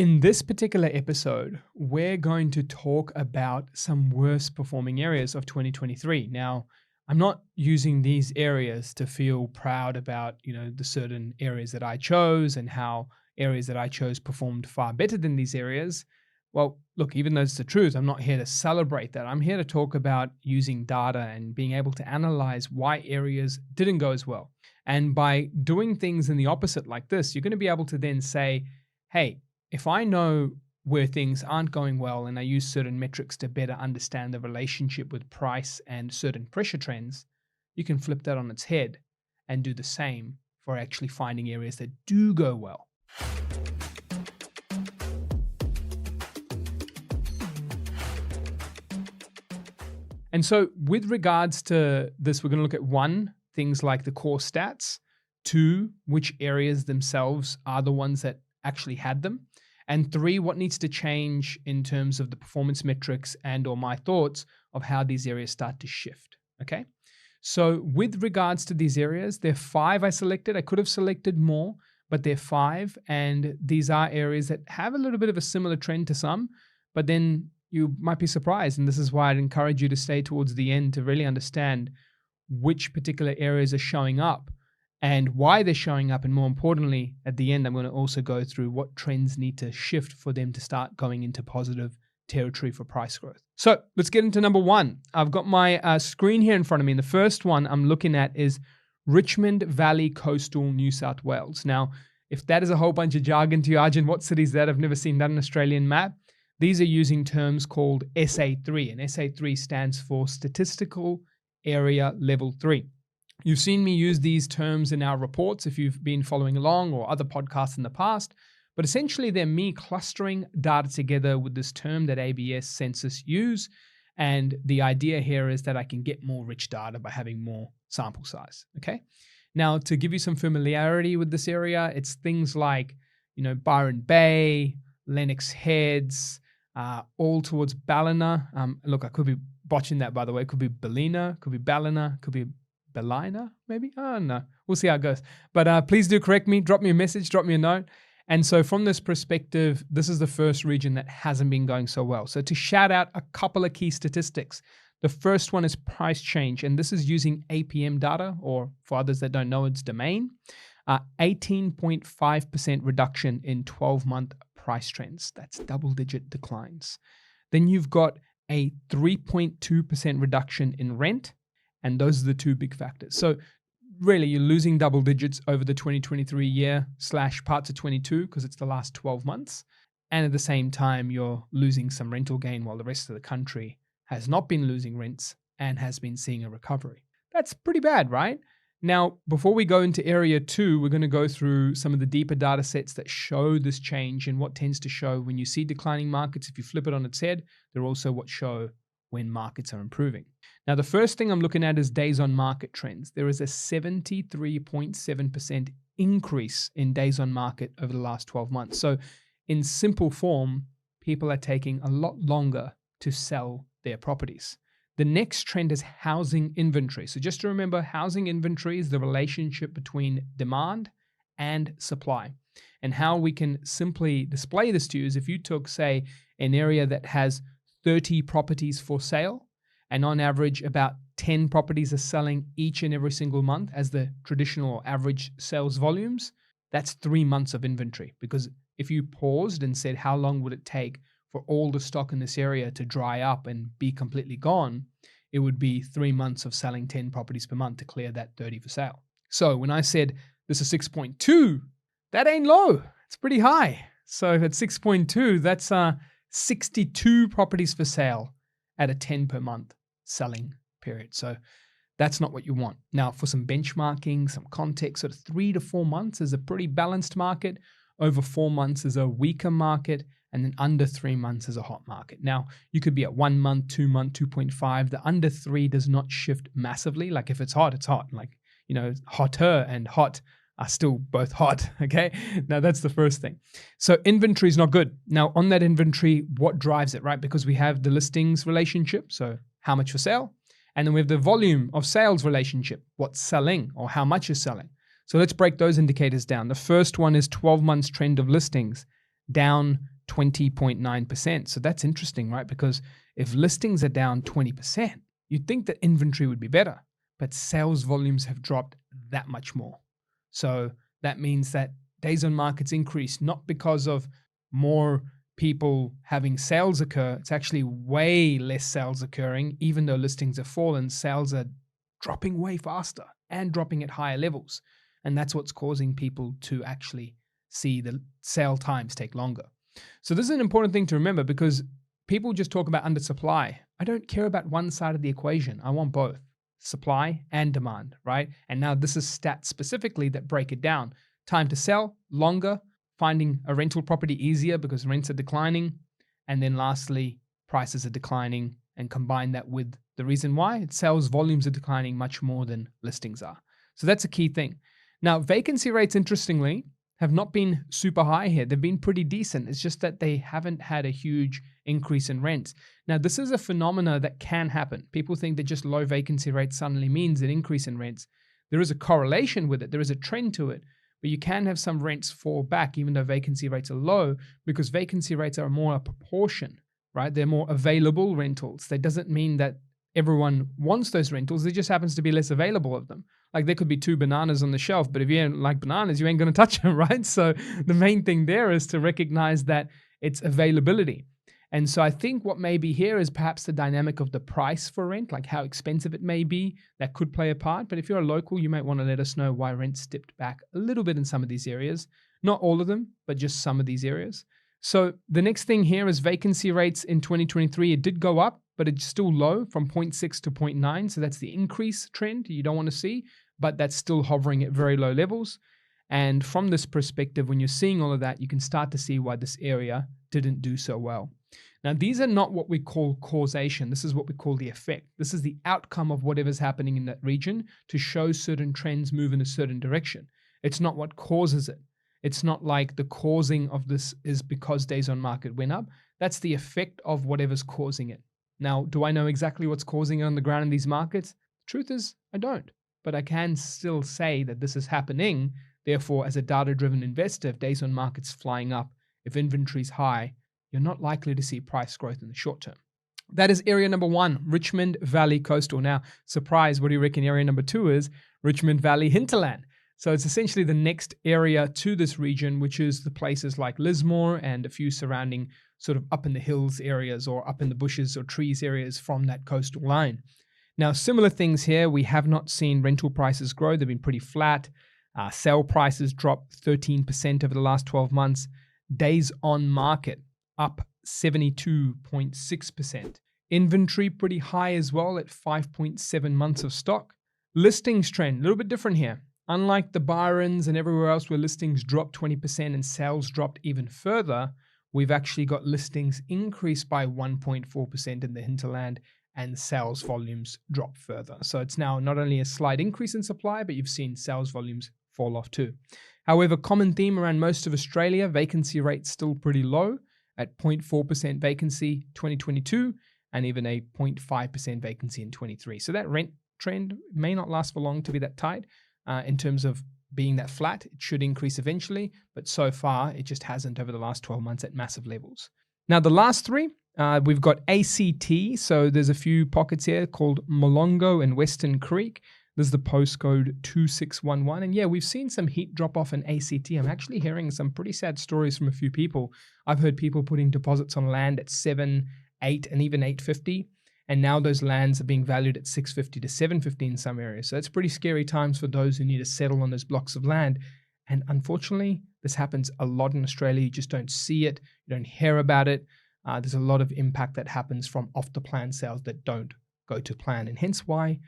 In this particular episode, we're going to talk about some worst performing areas of 2023. Now, I'm not using these areas to feel proud about, the certain areas that I chose and how areas that I chose performed far better than these areas. Well, look, even though it's the truth, I'm not here to celebrate that. I'm here to talk about using data and being able to analyze why areas didn't go as well. And by doing things in the opposite like this, you're going to be able to then say, hey, if I know where things aren't going well and I use certain metrics to better understand the relationship with price and certain pressure trends, you can flip that on its head and do the same for actually finding areas that do go well. And so with regards to this, we're going to look at one, things like the core stats, two, which areas themselves are the ones that actually had them, and three, what needs to change in terms of the performance metrics and or my thoughts of how these areas start to shift, okay? So with regards to these areas, there are 5 I selected. I could have selected more, but there are 5, and these are areas that have a little bit of a similar trend to some, but then you might be surprised, and this is why I'd encourage you to stay towards the end to really understand which particular areas are showing up and why they're showing up. And more importantly, at the end, I'm going to also go through what trends need to shift for them to start going into positive territory for price growth. So let's get into number 1. I've got my screen here in front of me. And the first one I'm looking at is Richmond Valley Coastal, New South Wales. Now, if that is a whole bunch of jargon to you, Arjun, what city is that? I've never seen that on an Australian map. These are using terms called SA3, and SA3 stands for Statistical Area Level 3. You've seen me use these terms in our reports if you've been following along or other podcasts in the past, but essentially they're me clustering data together with this term that ABS census use, and the idea here is that I can get more rich data by having more sample size, okay? Now, to give you some familiarity with this area, it's things like, Byron Bay, Lennox Heads, all towards Ballina. Look, I could be botching that, by the way. It could be Ballina, could be Ballina, could be Ballina, maybe? I don't know. We'll see how it goes. But please do correct me. Drop me a message, drop me a note. And so from this perspective, this is the first region that hasn't been going so well. So to shout out a couple of key statistics, the first one is price change. And this is using APM data, or for others that don't know, it's domain. 18.5% reduction in 12-month price trends. That's double-digit declines. Then you've got a 3.2% reduction in rent. And those are the 2 big factors. So really, you're losing double digits over the 2023 year / parts of 22 because it's the last 12 months. And at the same time, you're losing some rental gain while the rest of the country has not been losing rents and has been seeing a recovery. That's pretty bad, right? Now, before we go into area 2, we're going to go through some of the deeper data sets that show this change and what tends to show when you see declining markets. If you flip it on its head, they're also what show when markets are improving. Now, the first thing I'm looking at is days on market trends. There is a 73.7% increase in days on market over the last 12 months. So in simple form, people are taking a lot longer to sell their properties. The next trend is housing inventory. So just to remember, housing inventory is the relationship between demand and supply. And how we can simply display this to you is if you took, say, an area that has 30 properties for sale, and on average, about 10 properties are selling each and every single month as the traditional average sales volumes, that's 3 months of inventory. Because if you paused and said, how long would it take for all the stock in this area to dry up and be completely gone, it would be 3 months of selling 10 properties per month to clear that 30 for sale. So when I said this is 6.2, that ain't low. It's pretty high. So if it's 6.2, that's 62 properties for sale at a 10 per month selling period. So that's not what you want. Now, for some benchmarking, some context, sort of 3 to 4 months is a pretty balanced market. Over 4 months is a weaker market. And then under 3 months is a hot market. Now, you could be at 1 month, 2 month, 2.5. The under 3 does not shift massively. Like if it's hot, it's hot. Like, hotter and hot are still both hot, okay? Now, that's the first thing. So inventory is not good. Now, on that inventory, what drives it, right? Because we have the listings relationship, so how much for sale? And then we have the volume of sales relationship, what's selling or how much is selling. So let's break those indicators down. The first one is 12 months trend of listings, down 20.9%. So that's interesting, right? Because if listings are down 20%, you'd think that inventory would be better, but sales volumes have dropped that much more. So that means that days on market's increased not because of more people having sales occur. It's actually way less sales occurring, even though listings have fallen. Sales are dropping way faster and dropping at higher levels. And that's what's causing people to actually see the sale times take longer. So this is an important thing to remember, because people just talk about undersupply. I don't care about one side of the equation. I want both supply and demand, right? And now this is stats specifically that break it down. Time to sell, longer. Finding a rental property easier because rents are declining. And then lastly, prices are declining. And combine that with the reason why, sales volumes are declining much more than listings are. So that's a key thing. Now, vacancy rates, interestingly, have not been super high here. They've been pretty decent. It's just that they haven't had a huge increase in rents. Now, this is a phenomena that can happen. People think that just low vacancy rates suddenly means an increase in rents. There is a correlation with it. There is a trend to it. But you can have some rents fall back even though vacancy rates are low, because vacancy rates are more a proportion, right? They're more available rentals. That doesn't mean that everyone wants those rentals. There just happens to be less available of them. Like there could be 2 bananas on the shelf, but if you don't like bananas, you ain't going to touch them, right? So the main thing there is to recognize that it's availability. And so I think what may be here is perhaps the dynamic of the price for rent, like how expensive it may be. That could play a part. But if you're a local, you might want to let us know why rents dipped back a little bit in some of these areas. Not all of them, but just some of these areas. So the next thing here is vacancy rates in 2023. It did go up, but it's still low from 0.6 to 0.9. So that's the increase trend you don't want to see, but that's still hovering at very low levels. And from this perspective, when you're seeing all of that, you can start to see why this area didn't do so well. Now, these are not what we call causation. This is what we call the effect. This is the outcome of whatever's happening in that region to show certain trends move in a certain direction. It's not what causes it. It's not like the causing of this is because days on market went up. That's the effect of whatever's causing it. Now, do I know exactly what's causing it on the ground in these markets? The truth is, I don't. But I can still say that this is happening. Therefore, as a data-driven investor, if days on market's flying up, if inventory's high, you're not likely to see price growth in the short term. That is area number 1, Richmond Valley Coastal. Now, surprise, what do you reckon area number 2 is? Richmond Valley Hinterland. So it's essentially the next area to this region, which is the places like Lismore and a few surrounding sort of up in the hills areas or up in the bushes or trees areas from that coastal line. Now, similar things here. We have not seen rental prices grow. They've been pretty flat. Sale prices dropped 13% over the last 12 months. Days on market up 72.6%. Inventory pretty high as well at 5.7 months of stock. Listings trend, a little bit different here. Unlike the Byrons and everywhere else where listings dropped 20% and sales dropped even further, we've actually got listings increase by 1.4% in the hinterland and sales volumes drop further. So it's now not only a slight increase in supply, but you've seen sales volumes fall off too. However, common theme around most of Australia, vacancy rates still pretty low at 0.4% vacancy 2022 and even a 0.5% vacancy in 23. So that rent trend may not last for long to be that tight in terms of being that flat. It should increase eventually, but so far it just hasn't over the last 12 months at massive levels. Now the last 3, we've got ACT. So there's a few pockets here called Molongo and Western Creek. This is the postcode 2611. And yeah, we've seen some heat drop off in ACT. I'm actually hearing some pretty sad stories from a few people. I've heard people putting deposits on land at 7, 8, and even 850. And now those lands are being valued at 650 to 750 in some areas. So it's pretty scary times for those who need to settle on those blocks of land. And unfortunately, this happens a lot in Australia. You just don't see it. You don't hear about it. There's a lot of impact that happens from off-the-plan sales that don't go to plan. And hence why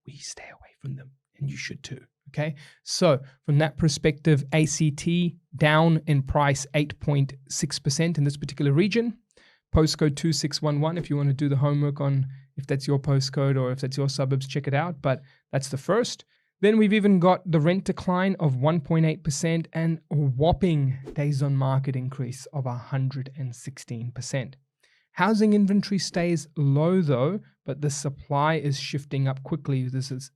we stay away from them, and you should too, okay? So from that perspective, ACT down in price 8.6% in this particular region. Postcode 2611, if you want to do the homework on if that's your postcode or if that's your suburbs, check it out, but that's the first. Then we've even got the rent decline of 1.8% and a whopping days on market increase of 116%. Housing inventory stays low though, but the supply is shifting up quickly. This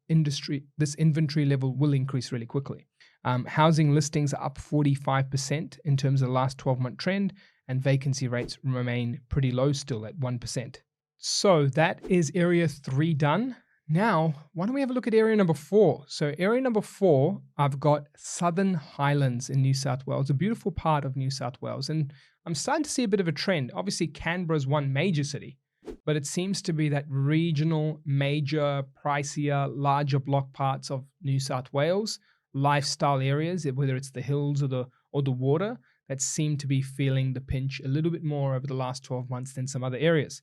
inventory level will increase really quickly. Housing listings are up 45% in terms of the last 12-month trend, and vacancy rates remain pretty low still at 1%. So that is area 3 done. Now, why don't we have a look at area number 4? So area number 4, I've got Southern Highlands in New South Wales, a beautiful part of New South Wales. And I'm starting to see a bit of a trend. Obviously, Canberra's one major city, but it seems to be that regional, major, pricier, larger block parts of New South Wales, lifestyle areas, whether it's the hills or the water, that seem to be feeling the pinch a little bit more over the last 12 months than some other areas.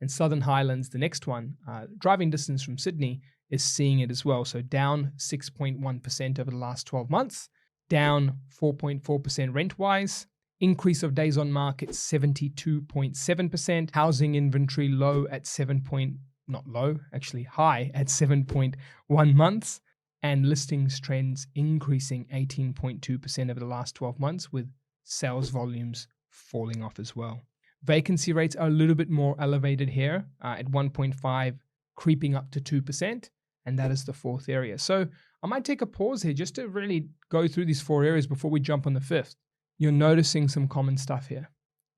And Southern Highlands, the next one, driving distance from Sydney, is seeing it as well. So down 6.1% over the last 12 months, down 4.4% rent-wise, increase of days on market 72.7%, housing inventory low at high at 7.1 months, and listings trends increasing 18.2% over the last 12 months, with sales volumes falling off as well. Vacancy rates are a little bit more elevated here at 1.5, creeping up to 2%, and that is the 4th area. So I might take a pause here just to really go through these 4 areas before we jump on the 5th. You're noticing some common stuff here.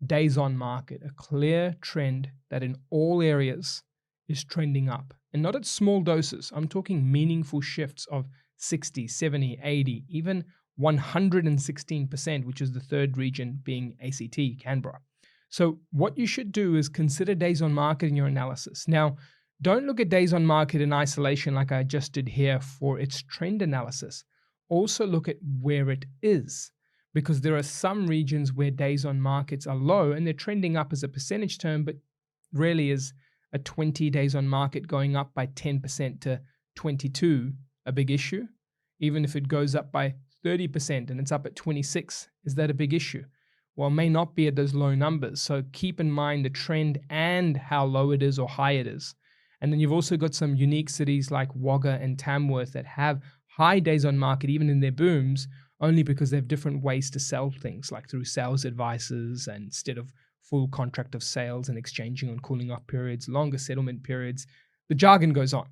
Days on market, a clear trend that in all areas is trending up, and not at small doses. I'm talking meaningful shifts of 60, 70, 80, even 116%, which is the 3rd region being ACT, Canberra. So what you should do is consider days on market in your analysis. Now, don't look at days on market in isolation like I just did here for its trend analysis. Also look at where it is, because there are some regions where days on markets are low and they're trending up as a percentage term, but really is a 20 days on market going up by 10% to 22 a big issue? Even if it goes up by 30% and it's up at 26, is that a big issue? Well, it may not be at those low numbers. So keep in mind the trend and how low it is or high it is. And then you've also got some unique cities like Wagga and Tamworth that have high days on market even in their booms, only because they have different ways to sell things, like through sales advices and instead of full contract of sales and exchanging on cooling off periods, longer settlement periods. The jargon goes on.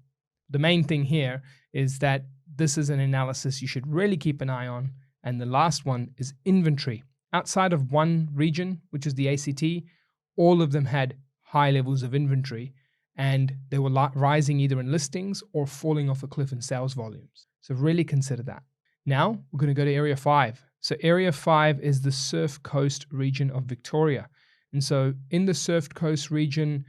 The main thing here is that this is an analysis you should really keep an eye on. And the last one is inventory. Outside of one region, which is the ACT, all of them had high levels of inventory, and they were rising either in listings or falling off a cliff in sales volumes. So really consider that. Now we're going to go to Area 5. So Area 5 is the Surf Coast region of Victoria. And so in the Surf Coast region,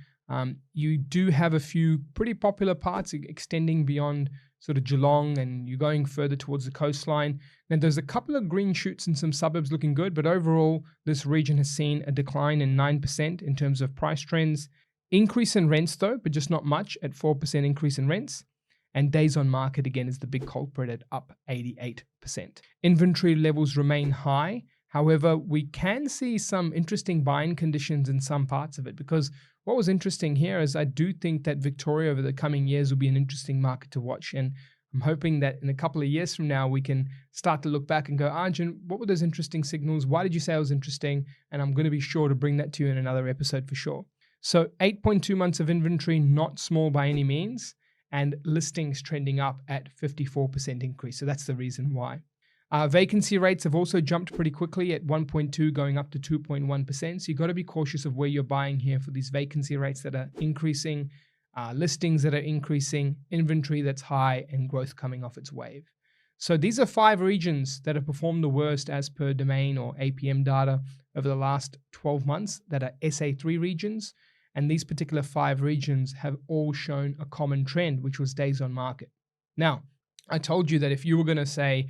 you do have a few pretty popular parts extending beyond sort of Geelong, and you're going further towards the coastline. And there's a couple of green shoots in some suburbs looking good, but overall, this region has seen a decline in 9% in terms of price trends. Increase in rents though, but just not much, at 4% increase in rents. And days on market again is the big culprit at up 88%. Inventory levels remain high. However, we can see some interesting buying conditions in some parts of it, because what was interesting here is I do think that Victoria over the coming years will be an interesting market to watch. And I'm hoping that in a couple of years from now, we can start to look back and go, Arjun, what were those interesting signals? Why did you say it was interesting? And I'm going to be sure to bring that to you in another episode for sure. So 8.2 months of inventory, not small by any means, and listings trending up at 54% increase. So that's the reason why. Vacancy rates have also jumped pretty quickly at 1.2 going up to 2.1%. So you've got to be cautious of where you're buying here for these vacancy rates that are increasing, listings that are increasing, inventory that's high, and growth coming off its wave. So these are 5 regions that have performed the worst as per domain or APM data over the last 12 months that are SA3 regions. And these particular 5 regions have all shown a common trend, which was days on market. Now, I told you that if you were going to say,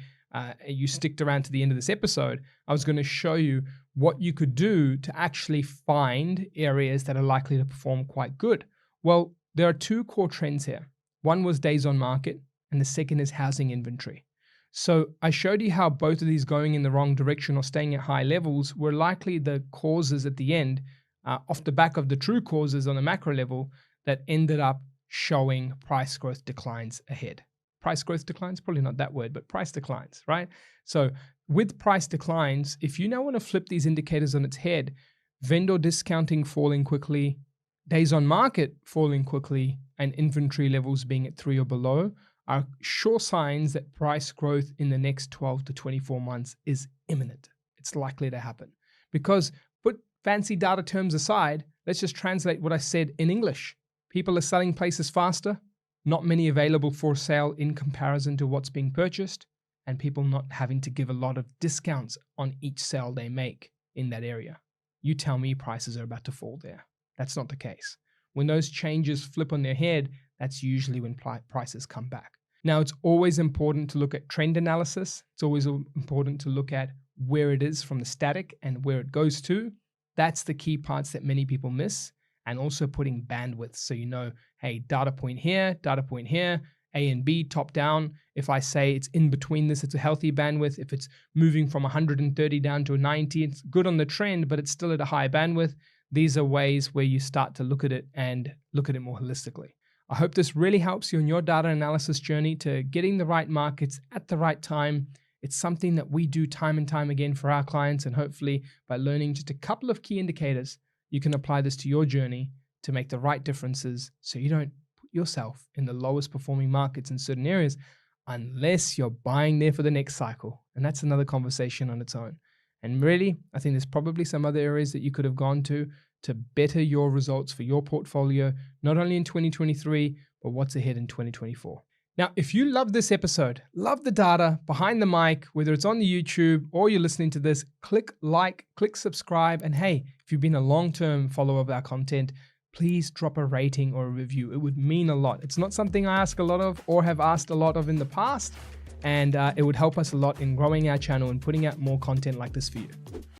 you sticked around to the end of this episode, I was going to show you what you could do to actually find areas that are likely to perform quite good. Well, there are 2 core trends here. One was days on market, and the second is housing inventory. So I showed you how both of these going in the wrong direction or staying at high levels were likely the causes at the end, off the back of the true causes on the macro level, that ended up showing price growth declines ahead. Price growth declines, probably not that word, but price declines, right? So with price declines, if you now want to flip these indicators on its head, vendor discounting falling quickly, days on market falling quickly, and inventory levels being at 3 or below are sure signs that price growth in the next 12 to 24 months is imminent. It's likely to happen. Because put fancy data terms aside, let's just translate what I said in English. People are selling places faster, not many available for sale in comparison to what's being purchased, and people not having to give a lot of discounts on each sale they make in that area. You tell me prices are about to fall there. That's not the case. When those changes flip on their head, that's usually when prices come back. Now, it's always important to look at trend analysis. It's always important to look at where it is from the static and where it goes to. That's the key parts that many people miss. And also putting bandwidth. So you know, hey, data point here, A and B top down. If I say it's in between this, it's a healthy bandwidth. If it's moving from 130 down to a 90, it's good on the trend, but it's still at a high bandwidth. These are ways where you start to look at it and look at it more holistically. I hope this really helps you in your data analysis journey to getting the right markets at the right time. It's something that we do time and time again for our clients, and hopefully by learning just a couple of key indicators, you can apply this to your journey to make the right differences so you don't put yourself in the lowest performing markets in certain areas unless you're buying there for the next cycle. And that's another conversation on its own. And really, I think there's probably some other areas that you could have gone to better your results for your portfolio, not only in 2023, but what's ahead in 2024. Now, if you love this episode, love the data behind the mic, whether it's on the YouTube or you're listening to this, click like, click subscribe. And hey, if you've been a long-term follower of our content, please drop a rating or a review. It would mean a lot. It's not something I ask a lot of or have asked a lot of in the past. And it would help us a lot in growing our channel and putting out more content like this for you.